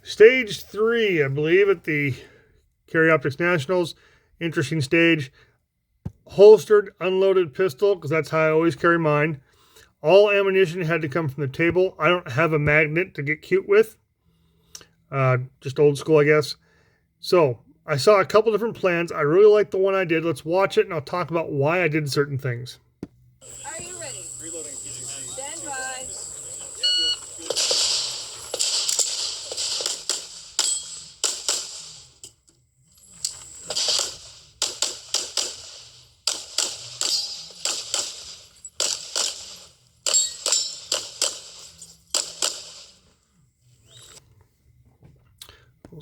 Stage 3, I believe, at the Carry Optics Nationals. Interesting stage. Holstered, unloaded pistol, because that's how I always carry mine. All ammunition had to come from the table. I don't have a magnet to get cute with. Just old school, I guess. So, I saw a couple different plans. I really like the one I did. Let's watch it, and I'll talk about why I did certain things. Are you ready? Reloading. Stand by.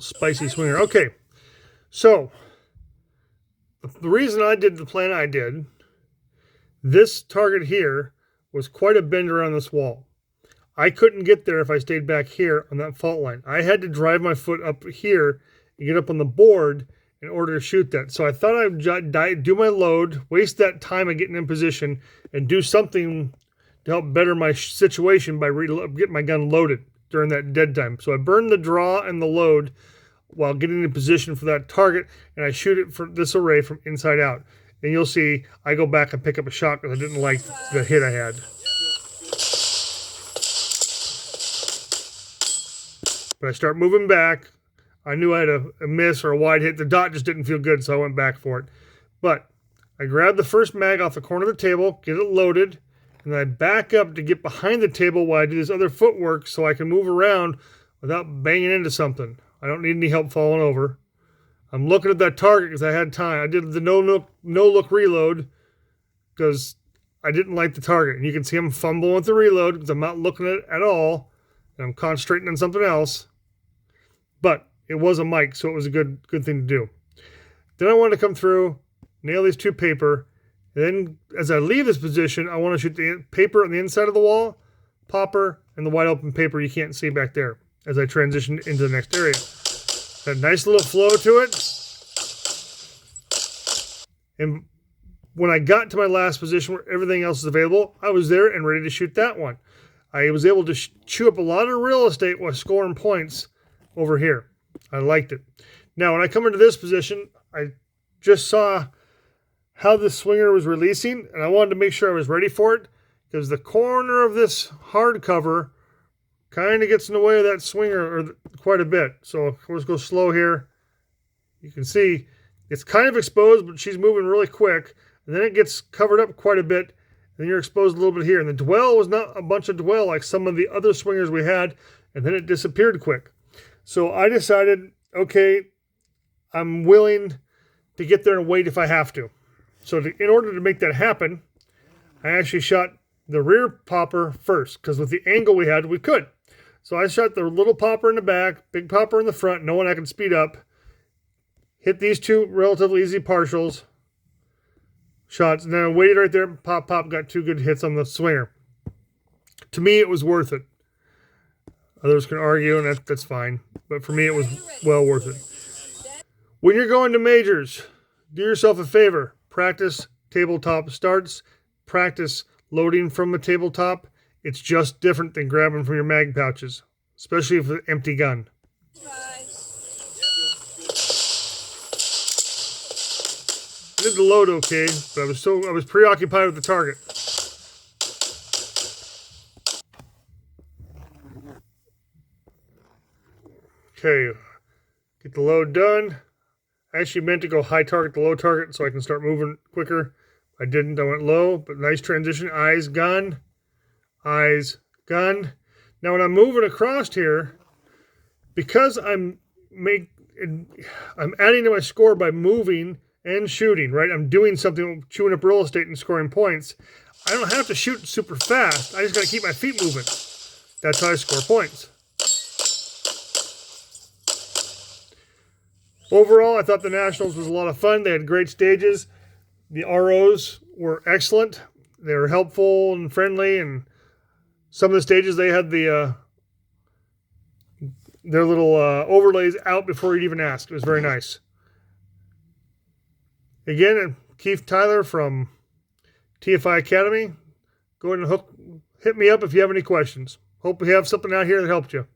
Spicy swinger. Okay, so the reason I did the plan I did, this target here was quite a bend around this wall. I couldn't get there if I stayed back here on that fault line. I had to drive my foot up here and get up on the board in order to shoot that. So I thought I'd do my load, waste that time of getting in position, and do something to help better my situation by getting my gun loaded during that dead time. So I burned the draw and the load while getting in position for that target, and I shoot it for this array from inside out. And you'll see I go back and pick up a shot because I didn't like the hit I had. But I start moving back. I knew I had a miss or a wide hit. The dot just didn't feel good, so I went back for it. But I grabbed the first mag off the corner of the table, get it loaded, and then I back up to get behind the table while I do this other footwork so I can move around without banging into something. I don't need any help falling over. I'm looking at that target because I had time. I did the no look reload because I didn't like the target. And you can see I'm fumbling with the reload because I'm not looking at it at all. And I'm concentrating on something else. But it was a mic, so it was a good thing to do. Then I wanted to come through, nail these two paper. And then as I leave this position, I want to shoot the paper on the inside of the wall, popper, and the wide open paper you can't see back there as I transition into the next area. Had a nice little flow to it. And when I got to my last position where everything else is available, I was there and ready to shoot that one. I was able to chew up a lot of real estate while scoring points over here. I liked it. Now, when I come into this position, I just saw how the swinger was releasing, and I wanted to make sure I was ready for it because the corner of this hardcover kind of gets in the way of that swinger quite a bit. So let's go slow here. You can see it's kind of exposed, but she's moving really quick. And then it gets covered up quite a bit. And then you're exposed a little bit here. And the dwell was not a bunch of dwell like some of the other swingers we had. And then it disappeared quick. So I decided, okay, I'm willing to get there and wait if I have to. So in order to make that happen, I actually shot the rear popper first. Because with the angle we had, we could. So I shot the little popper in the back, big popper in the front, knowing I could speed up. Hit these two relatively easy partials shots, and then I waited right there. Pop, got two good hits on the swinger. To me, it was worth it. Others can argue, and that's fine. But for me, it was well worth it. When you're going to majors, do yourself a favor. Practice tabletop starts. Practice loading from a tabletop. It's just different than grabbing from your mag pouches, especially with an empty gun. I did the load okay, but I was preoccupied with the target. Okay, get the load done. I actually meant to go high target to low target so I can start moving quicker. I didn't. I went low, but nice transition. Eyes, gun. Eyes, gun. Now when I'm moving across here, because I'm adding to my score by moving and shooting, right? I'm doing something, chewing up real estate and scoring points. I don't have to shoot super fast. I just got to keep my feet moving. That's how I score points. Overall, I thought the Nationals was a lot of fun. They had great stages. The ROs were excellent. They were helpful and friendly, and some of the stages, they had their little overlays out before you'd even ask. It was very nice. Again, Keith Tyler from TFI Academy. Go ahead and hit me up if you have any questions. Hope we have something out here that helped you.